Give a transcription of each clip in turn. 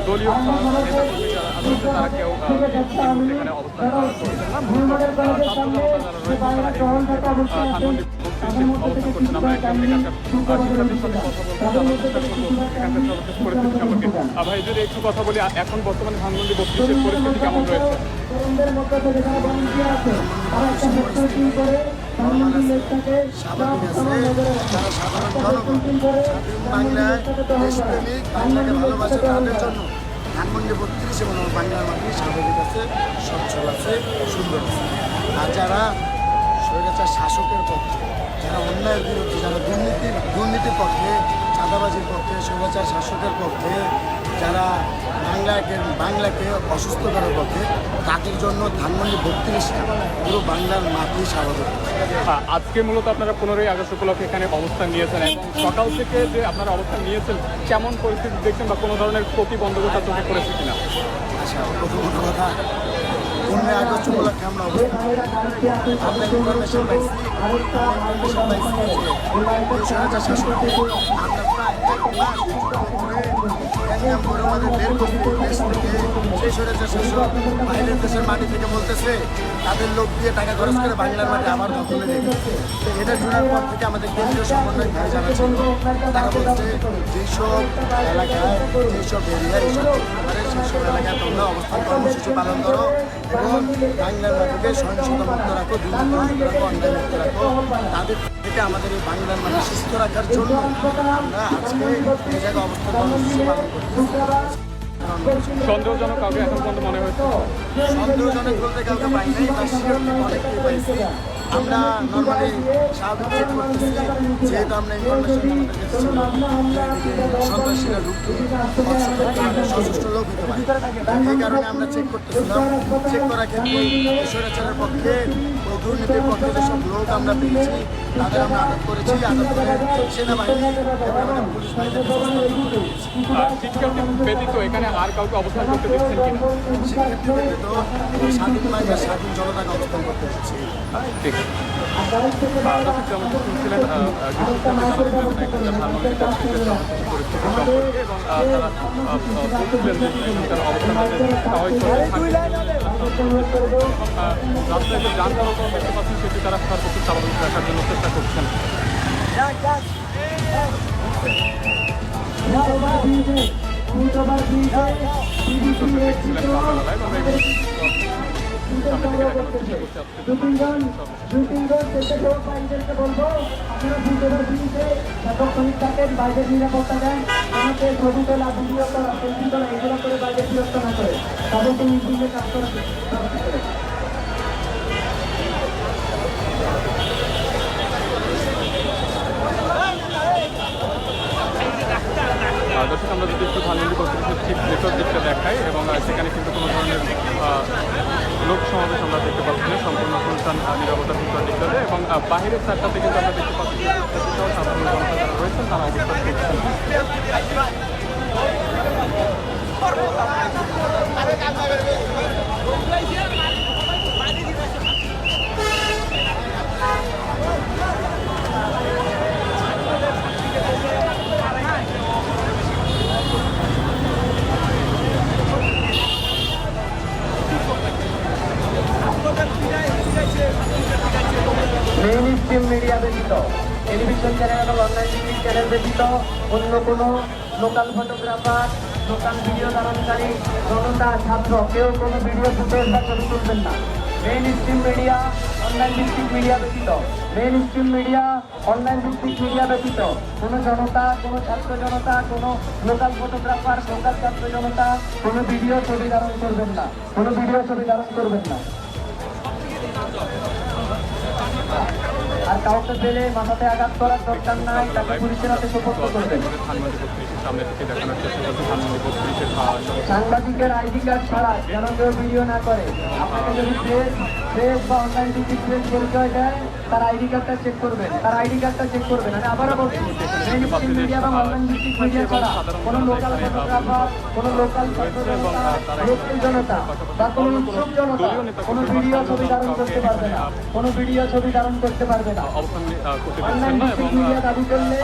দলীয় নেতাকর্মী যারা আছে তারা কেউ এখানে অবস্থান করছেন না। মূলত ছাত্র জনতা যারা রয়েছে তারা এই মুহূর্তে ধানমন্ডি 32 অবস্থান করছেন। আমরা একদম এখানকার শিক্ষার্থীর সাথে কথা বলতে জানার চেষ্টা করবো এখানকার সর্বশেষ পরিস্থিতি সম্পর্কে। ভাই যদি একটু কথা বলি, এখন বর্তমানে ধানমন্ডি 32-এর পরিস্থিতি কেমন রয়েছে? বাংলায় দেশপ্রেমিক, বাংলাকে ভালোবাসে তাদের জন্য ধানমন্ডি 32 এবং বাংলার মাটি স্বাভাবিক আছে, সচ্ছল আছে, সুন্দর আছে। আর যারা স্বৈরাচার শাসকের পক্ষে, যারা অন্যায়ের বিরুদ্ধে, যারা দুর্নীতির পক্ষে, চাঁদাবাজির পক্ষে, স্বৈরাচার শাসকের পক্ষে, যারা বাংলাকে অসুস্থ করার পক্ষে, তাদের জন্য ধানমন্ডি 32টা পুরো বাংলার মাটি স্বাভাবিক। আজকে মূলত আপনারা 15ই আগস্ট উপলক্ষে এখানে অবস্থান নিয়েছেন এবং সকাল থেকে যে আপনারা অবস্থান নিয়েছেন কেমন পরিস্থিতি দেখছেন বা কোনো ধরনের প্রতিবন্ধকতা চোখে পড়েছে কিনা? আচ্ছা, প্রথমত কথা, 15ই আগস্ট উপলক্ষে আমরা অবস্থান আমরা ইনফরমেশন পাইছি স্বৈরাচার শাসক আমরা প্রায় 1 মাস করে আমাদের বের করছি দেশ থেকে। সেই স্বৈরাচার শাসক বাইরের দেশের মাটি থেকে বলতেছে তাদের লোক দিয়ে টাকা খরচ করে বাংলার মাটি আবার দখলে নেবে। তো এটা শোনার পর থেকে আমাদের কেন্দ্রীয় সমন্বয় ভাই যারা ছিল তারা বলছে যেসব এলাকায়, যেসব এরিয়া, সেসব এলাকায় তোমরা অবস্থান কর্মসূচি পালন করো এবং বাংলার মাটিকে সহিংসতা মুক্ত রাখো, দুর্নীতি রাখো, অন্যায় মুক্ত রাখো। তাদের থেকে আমাদের এই বাংলার মাটি সুস্থ রাখার জন্য আমরা আজকে এই জায়গায় অবস্থান কর্মসূচি পালন করছি। সন্দেহজনক কাউকে এখন পর্যন্ত মনে হয়েছে? সন্দেহজনক বলতে কাউকে পাই নাই, বা অনেককেই পাইছি। আমরা নর্মালি স্বাভাবিক চেক করতেছি, যেহেতু আমরা ইনফরমেশন আমাদের কাছে ছিল সন্ত্রাসীরা ঢুকতে সশস্ত্র লোক হতে পারে, এই কারণে আমরা চেক করতেছিলাম। চেক করার ক্ষেত্রে স্বৈরাচারের পক্ষে, ওই দুর্নীতির পক্ষে যেসব লোক আমরা পেয়েছি তাদের আমরা আটক করেছি। আটক করে সেনাবাহিনী এবং আমাদের পুলিশ বাহিনীকে শিক্ষার্থী ব্যতীত এখানে আর কাউকে অবস্থান করতে দিচ্ছেন কিনা? শিক্ষার্থী ব্যতীত স্বাধীন বাংলা, স্বাধীন জনতাকে অবস্থান করতে দিচ্ছি। ঠিক আছে। দর্শক যেমন শুনছিলেন ধানমন্ডি 32-এর পরিস্থিতি সম্পর্কে এবং তারা বলছিলেন যে এখানকার অবস্থান রাস্তায় যে যান চলাচল দেখতে পাচ্ছেন সেটি তারা সর্বোচ্চ স্বাভাবিক রাখার জন্য চেষ্টা করছেন। বাইরের নিরাপত্তা দেন, আমাকে ছবি তোলা, ভিডিও করা, সেলফি তোলা এগুলো করে বাইরে বিরক্ত না করে তাদেরকে নির্দিষ্ট কাজ করা। দর্শক আমরা যদি একটু ধানমন্ডি 32-এর ঠিক ভেতর দিকটা দেখাই এবং সেখানে কিন্তু কোনো ধরনের লোক সমাবেশ আমরা দেখতে পাচ্ছি না, সম্পূর্ণ অনুষ্ঠান নিরাপত্তার ভিতর দিকটাতে এবং বাহিরের সাইডটাতে কিন্তু আমরা দেখতে পাচ্ছি সাধারণ জনতা যারা রয়েছেন তারা অবস্থান করছেন। মেইন স্ট্রিম মিডিয়া ব্যতীত, টেলিভিশন চ্যানেল এবং অনলাইন টিভি চ্যানেল ব্যতীত অন্য কোনো লোকাল ফটোগ্রাফার, লোকাল ভিডিও ধারণকারী, জনতা, ছাত্র কেউ কোনো ভিডিও ফুটেজ বা ছবি তুলবেন না। মেইন স্ট্রিম মিডিয়া, অনলাইন ভিত্তিক মিডিয়া ব্যতীত, মেইন স্ট্রিম মিডিয়া, অনলাইন ভিত্তিক মিডিয়া ব্যতীত কোনো জনতা, কোনো ছাত্র জনতা, কোনো লোকাল ফটোগ্রাফার, লোকাল ছাত্র জনতা কোনো ভিডিও ছবি ধারণ করবেন না, কোনো ভিডিও ছবি ধারণ করবেন না। আর কাউকে পেলে মাথাতে আঘাত করার দরকার নাই, তাকে পুলিশের হাতে সোপর্দ করবেন। সাংবাদিকের আইডি কার্ড ছাড়া যেন কেউ ভিডিও না করে। আপনাকে যদি প্রেস বা অনলাইন পরিচয় দেয় তার আইডি কার্ডটা চেক করবেন, তার আইডি কার্ডটা চেক করবেন। আমি আবারও বলছি, মেইনস্ট্রিম মিডিয়া এবং অনলাইন ভিত্তিক মিডিয়া ছাড়া কোনো লোকাল ফটোগ্রাফার, কোনো লোকাল লোকাল জনতা বা কোনো উৎসব জনতা কোনো ভিডিও ছবি ধারণ করতে পারবে না, কোনো ভিডিও ছবি ধারণ করতে পারবে না। অবস্থান করতে অনলাইন দিচ্ছেন না ভিত্তিক এবং মিডিয়া দাবি করলে,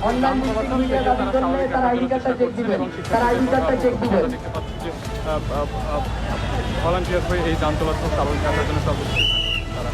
অনলাইন ভিত্তিক মিডিয়া দাবি করলে তার আইডি কার্ডটা চেক দিবেন, তার আইডি কার্ডটা চেক দিবেন। দেখতে পাচ্ছি যে ভলান্টিয়ার হয়ে এই যান চলাচল স্বাভাবিক রাখার জন্য সর্বোচ্চ তারা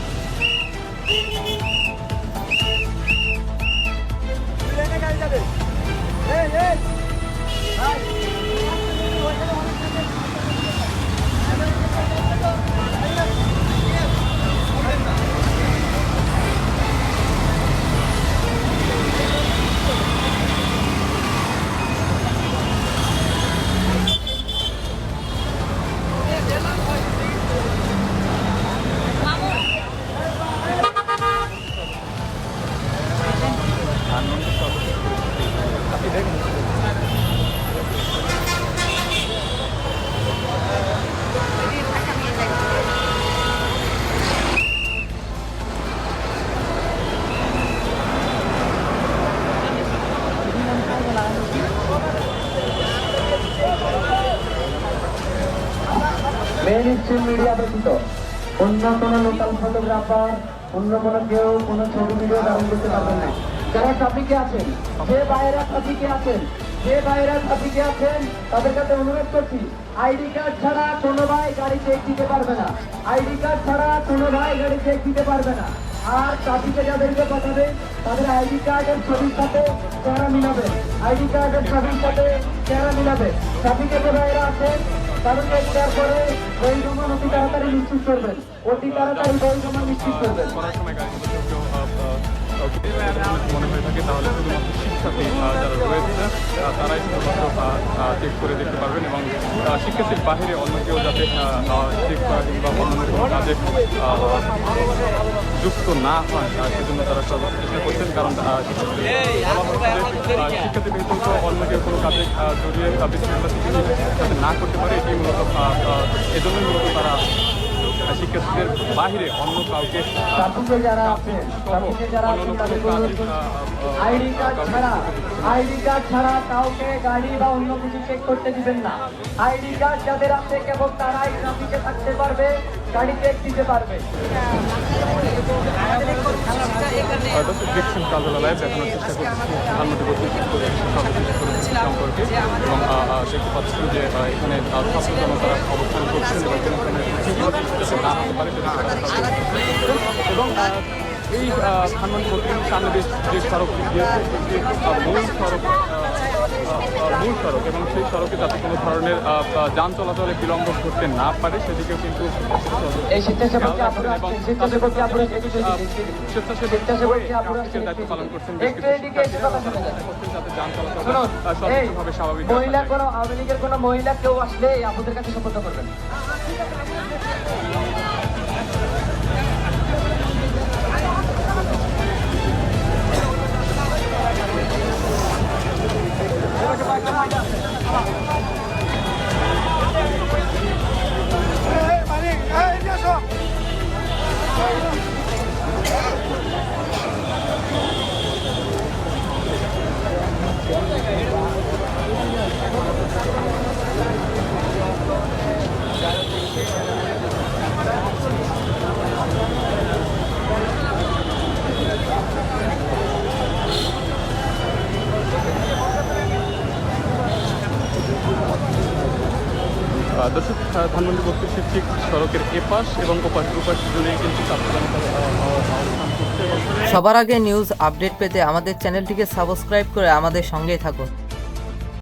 আপনি দেখুন মেইনস্ট্রিম মিডিয়া ব্যতীত অন্য কোনো লোকাল ফটোগ্রাফার, অন্য কোনো কেউ কোনো ছবি ভিডিও ধারণ করতে পারবেন না। যারা ট্রাফিকে আছেন, যে বাইরে ট্রাফিকে আছেন, যে বাইরে ট্রাফিকে আছেন, তাদের কাছে অনুরোধ করছি, আইডি কার্ড ছাড়া কোনো ভাই গাড়ি চেক দিতে পারবে না, আইডি কার্ড ছাড়া কোনো ভাই গাড়ি চেক দিতে পারবে না। আর ট্রাফিকে যাদেরকে পাঠাবেন তাদের আইডি কার্ডের ছবির সাথে চেহারা মিলাবেন, আইডি কার্ডের ছবির সাথে চেহারা মিলাবেন। ট্রাফিকে যে ভাইরা আছেন তাদেরকে শেয়ার করে বই জমা অতি তাড়াতাড়ি নিশ্চিত করবেন, অতি তাড়াতাড়ি বই জমা নিশ্চিত করবেন। করার সময় গাড়িতে কেউ মনে হয়ে থাকে তাহলে শুধুমাত্র শিক্ষার্থী যারা রয়েছে তারাই শুধুমাত্র চেক করে দেখতে পারবেন এবং শিক্ষার্থীর বাহিরে অন্য কেউ যাতে চেক করা কিংবা অন্য কোনো কাজে যুক্ত না হয় সেজন্য তারা সর্বোচ্চ চেষ্টা করছেন। কারণ শিক্ষার্থী যেহেতু অন্য কেউ কোনো কাজে জড়িয়ে বিশৃঙ্খলা সৃষ্টি যাতে না করতে পারে এটি মূলত এজন্যই মূলত তারা শিক্ষার্থীদের বাহিরে অন্য কাউকে ট্রাফিকে যারা আছেন, ট্রাফিকে যারা আছেন তাদের অনুরোধ করছি, আইডি কার্ড ছাড়া কাউকে গাড়ি বা অন্য কিছু চেক করতে দিবেন না। আইডি কার্ড যাদের আছে কেবল তারাই ট্রাফিকে থাকতে পারবে, গাড়ি চেক দিতে পারবে। দেখছেন কালবেলা লাইভ দেখানোর চেষ্টা করছি প্রধানমন্ত্রী সম্পর্কে এবং দেখতে পাচ্ছি যে এখানে ছাত্র জনতারা অবস্থান করছেন এবং কোনো ধরনের যাতে না হতে পারে এবং এই ধানমন্ডি সামনে যে সড়ক গিয়েছে মূল সড়ক এবং সেই সড়কে যাতে কোনো ধরনের যান চলাচলে বিলম্ব করতে না পারে সেদিকেও কিন্তু দায়িত্ব পালন করছেন যাতে যান চলাচল সঠিকভাবে স্বাভাবিক মহিলা কোনো আওয়ামী লীগের কোনো মহিলা কেউ আসলে আপনাদের কাছে সুপর্দ করবেন। দর্শক ধানমন্ডি বত্রিশের ঠিক সড়কের এপাশ এবং ওপাশ দুপাশ জুড়েই কিন্তু ছাত্র জনতা অবস্থান করছে। সবার আগে নিউজ আপডেট পেতে আমাদের চ্যানেলটিকে সাবস্ক্রাইব করে আমাদের সঙ্গেই থাকুন।